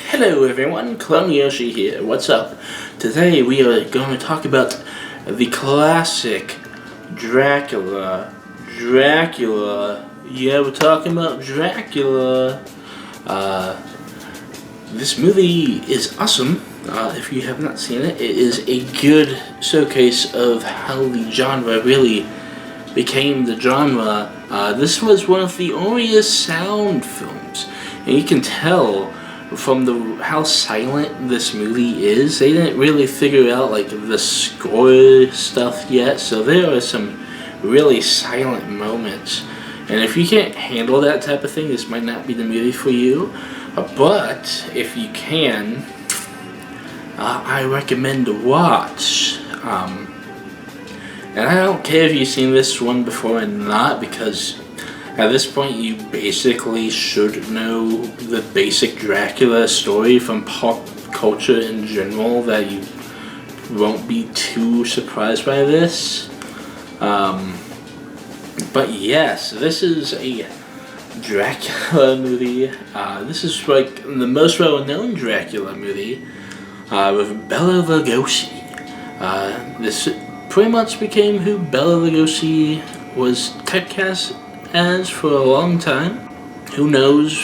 Hello everyone, CloneYoshi here. What's up? Today we are going to talk about the classic Dracula. Yeah, we're talking about Dracula. This movie is awesome. If you have not seen it, it is a good showcase of how the genre really became the genre. This was one of the earliest sound films, and you can tell from how silent this movie is. They didn't really figure out like the score stuff yet, so there are some really silent moments. And if you can't handle that type of thing, this might not be the movie for you. But if you can, I recommend to watch. And I don't care if you've seen this one before or not, because at this point you basically should know the basic Dracula story from pop culture in general, that you won't be too surprised by this. But yes, this is a Dracula movie. This is like the most well-known Dracula movie with Bela Lugosi. This pretty much became who Bela Lugosi was typecast as for a long time. Who knows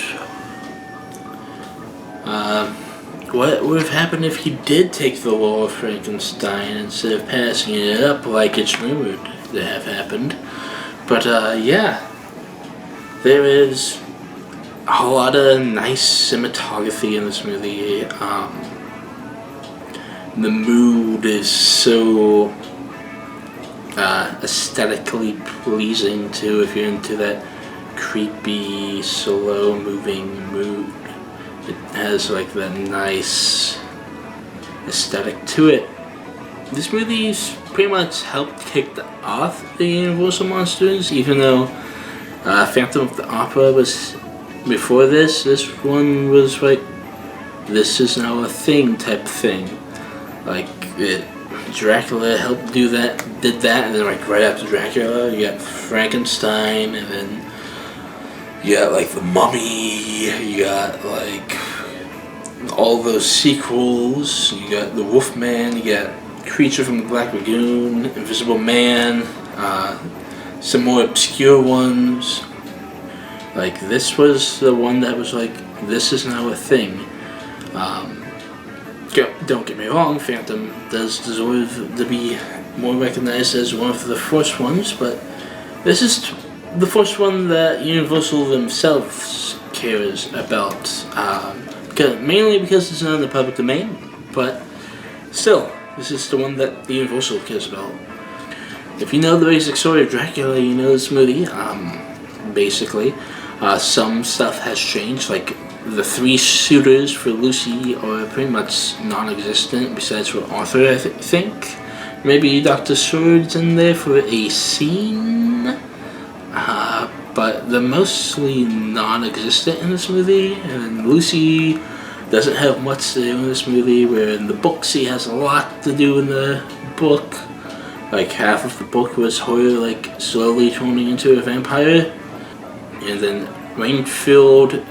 what would have happened if he did take the role of Frankenstein instead of passing it up like it's rumored to have happened. But yeah, there is a lot of nice cinematography in this movie. The mood is so aesthetically pleasing too, if you're into that creepy, slow moving mood. It has like that nice aesthetic to it. This movie's pretty much helped kick off the Universal Monsters, even though Phantom of the Opera was before this. This one was like, this is now a thing type thing. Like Dracula helped did that, and then like right after Dracula, you got Frankenstein, and then you got like the Mummy, you got like all those sequels, you got the Wolfman, you got Creature from the Black Lagoon, Invisible Man, some more obscure ones. Like this was the one that was like, this is now a thing. Don't get me wrong, Phantom does deserve to be more recognized as one of the first ones, but this is the first one that Universal themselves cares about, mainly because it's not in the public domain, but still, this is the one that Universal cares about. If you know the basic story of Dracula, you know this movie. Basically, some stuff has changed, like the three suitors for Lucy are pretty much non-existent, besides for Arthur, I think. Maybe Dr. Sword's in there for a scene, but they're mostly non-existent in this movie, and Lucy doesn't have much to do in this movie, where in the book she has a lot to do in the book. Like half of the book was her like slowly turning into a vampire, and then Rainfield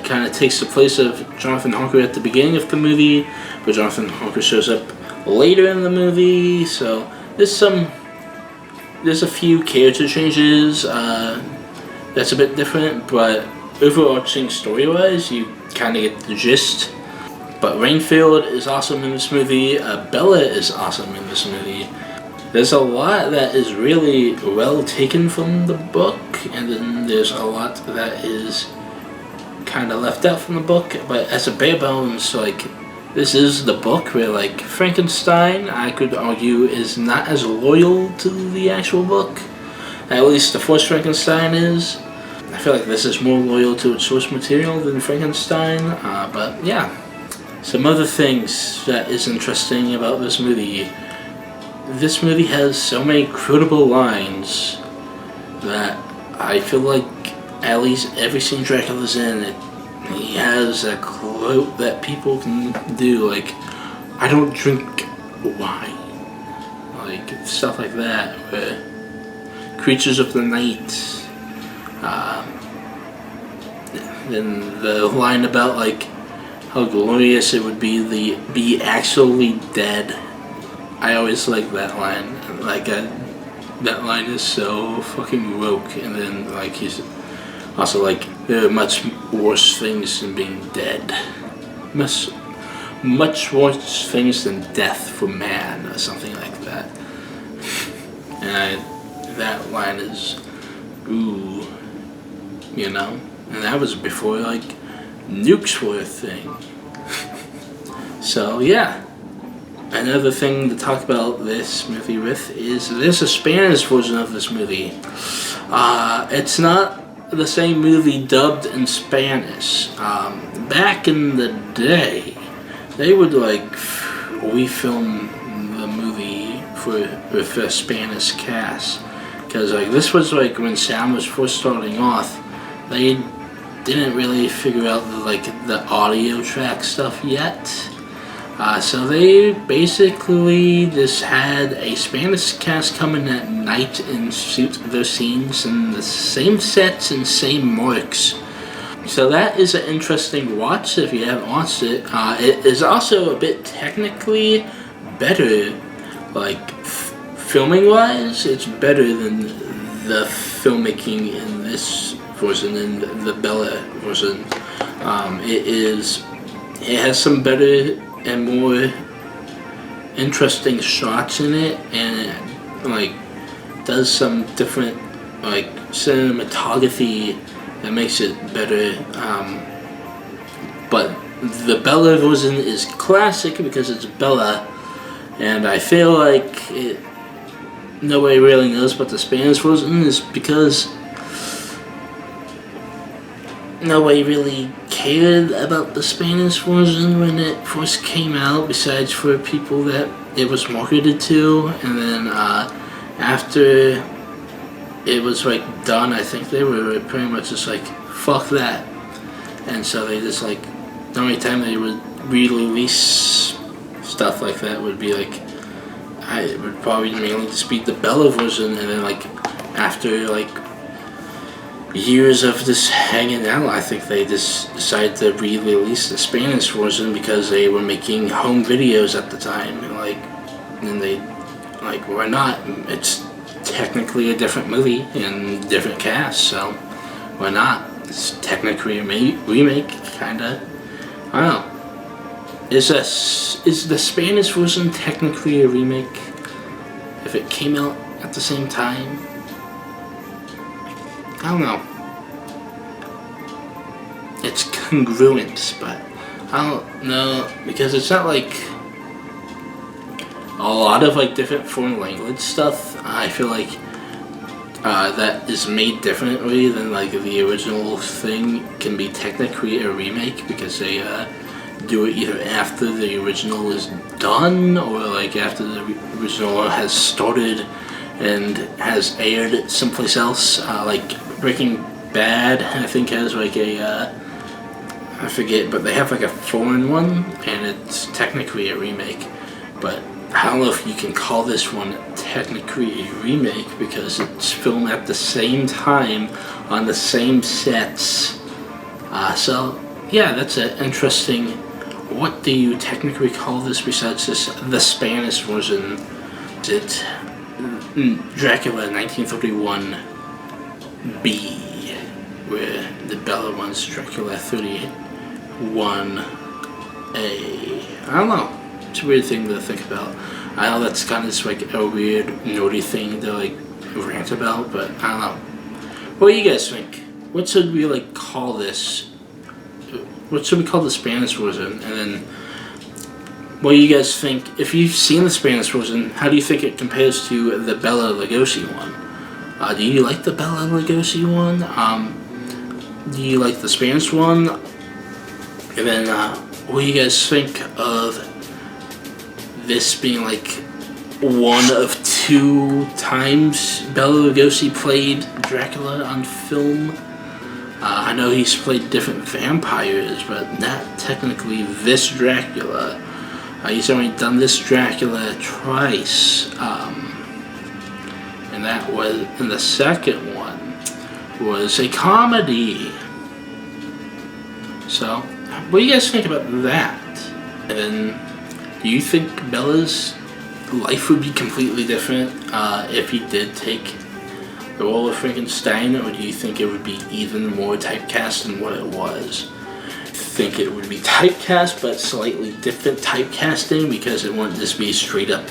kind of takes the place of Jonathan Harker at the beginning of the movie, but Jonathan Harker shows up later in the movie. So there's a few character changes that's a bit different, but overarching story-wise, you kind of get the gist. But Rainfield is awesome in this movie. Bella is awesome in this movie. There's a lot that is really well taken from the book, and then there's a lot that is kind of left out from the book. But as a bare bones, like, this is the book, where like Frankenstein, I could argue, is not as loyal to the actual book. At least the first Frankenstein is. I feel like this is more loyal to its source material than Frankenstein. But yeah, some other things that is interesting about this movie. This movie has so many quotable lines that I feel like at least every scene Dracula's in, he has a quote that people can do, like, I don't drink wine. Like, stuff like that. Where creatures of the night. Then the line about, like, how glorious it would be to be actually dead. I always like that line. Like that line is so fucking woke. And then like he's also like, there are much worse things than being dead. Much worse things than death for man, or something like that. And that line is, ooh, you know? And that was before, like, nukes were a thing. So, yeah. Another thing to talk about this movie with is there's a Spanish version of this movie. It's not the same movie dubbed in Spanish. Back in the day, they would like refilm the movie with a Spanish cast, because like this was like when sound was first starting off. They didn't really figure out the audio track stuff yet. So they basically just had a Spanish cast come in at night and shoot their scenes in the same sets and same marks. So that is an interesting watch if you haven't watched it. It is also a bit technically better, like filming wise. It's better than the filmmaking in this version and the Bella version. It has some better and more interesting shots in it, and it like does some different like cinematography that makes it better. But the Bella version is classic because it's Bella, and I feel like nobody really knows what the Spanish version is because nobody really cared about the Spanish version when it first came out, besides for people that it was marketed to. And then after it was like done, I think they were pretty much just like, fuck that. And so they just like, the only time they would re-release stuff like that would be like, it would probably mainly just be the Bella version. And then like after like years of just hanging out, I think they just decided to re-release the Spanish version because they were making home videos at the time. And they like, why not? It's technically a different movie and different cast, so why not? It's technically a remake, kinda. I don't know. Is the Spanish version technically a remake if it came out at the same time? I don't know. It's congruent, but I don't know, because it's not like a lot of like different foreign language stuff. I feel like that is made differently than like the original thing can be technically a remake, because they do it either after the original is done or like after the original has started and has aired someplace else. Like Breaking Bad, I think, has like a I forget, but they have like a foreign one, and it's technically a remake. But I don't know if you can call this one technically a remake because it's filmed at the same time on the same sets. So yeah, that's an interesting. What do you technically call this besides the Spanish version? Is it Dracula 1931 B, where the Bella one's Dracula 31 A? I don't know. It's a weird thing to think about. I know that's kind of just like a weird, nerdy thing to like rant about, but I don't know. What do you guys think? What should we like call this? What should we call the Spanish version? And then, what do you guys think? If you've seen the Spanish version, how do you think it compares to the Bela Lugosi one? Do you like the Bela Lugosi one? Do you like the Spanish one? And then, what do you guys think of this being like one of two times Bela Lugosi played Dracula on film? I know he's played different vampires, but not technically this Dracula. He's only done this Dracula twice. And that was, and the second one was a comedy. So, what do you guys think about that? And then, do you think Bella's life would be completely different if he did take the role of Frankenstein, or do you think it would be even more typecast than what it was? Think it would be typecast, but slightly different typecasting, because it wouldn't just be straight up,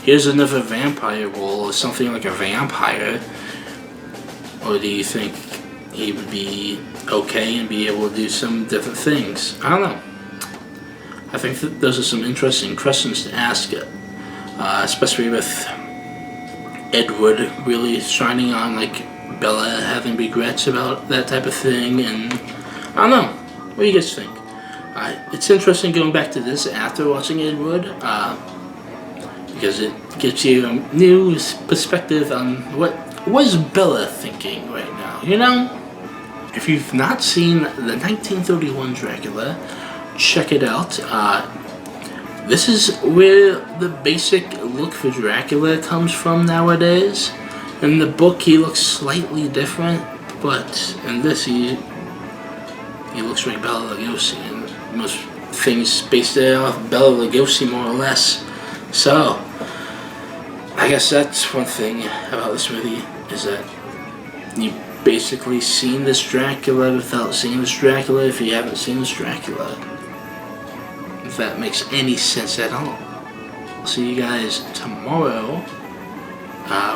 here's another vampire role or something like a vampire? Or do you think he would be okay and be able to do some different things? I don't know. I think that those are some interesting questions to ask, especially with Edward really shining on, like, Bella having regrets about that type of thing, and I don't know. What do you guys think? It's interesting going back to this after watching Edward, because it gives you a new perspective on what was Bella thinking right now, you know? If you've not seen the 1931 Dracula, check it out. This is where the basic look for Dracula comes from nowadays. In the book, he looks slightly different, but in this, he looks like Bela Lugosi, and most things based off Bela Lugosi, more or less. So, I guess that's one thing about this movie, is that you basically seen this Dracula without seeing this Dracula if you haven't seen this Dracula. If that makes any sense at all. I'll see you guys tomorrow,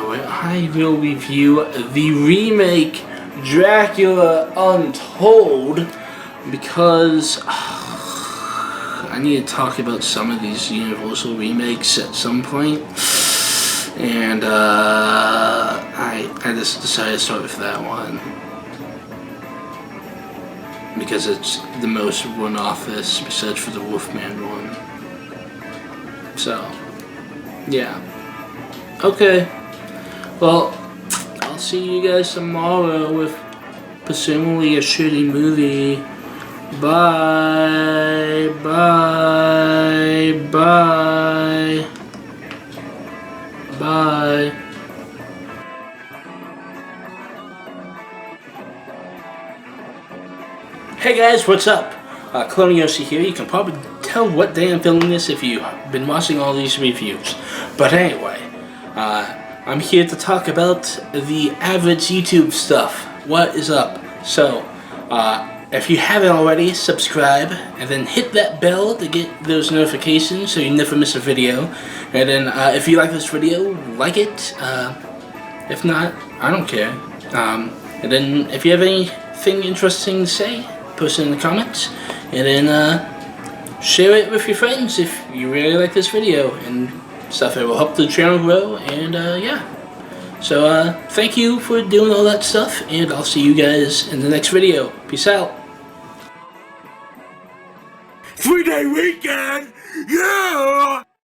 where I will review the remake Dracula Untold, because I need to talk about some of these Universal remakes at some point, and I just decided to start with that one because it's the most one-offest besides for the Wolfman one. So, yeah. Okay. Well, I'll see you guys tomorrow with presumably a shitty movie. Bye. Bye. Bye. Bye. Hey guys, what's up? CloneYoshi here. You can probably tell what day I'm filming this if you've been watching all these reviews. But anyway, I'm here to talk about the average YouTube stuff. What is up? So, if you haven't already, subscribe and then hit that bell to get those notifications so you never miss a video. And then if you like this video, like it. If not, I don't care. And then if you have anything interesting to say, post it in the comments. And then share it with your friends if you really like this video and stuff. It will help the channel grow, and yeah. So thank you for doing all that stuff, and I'll see you guys in the next video. Peace out. 3-day weekend, yeah!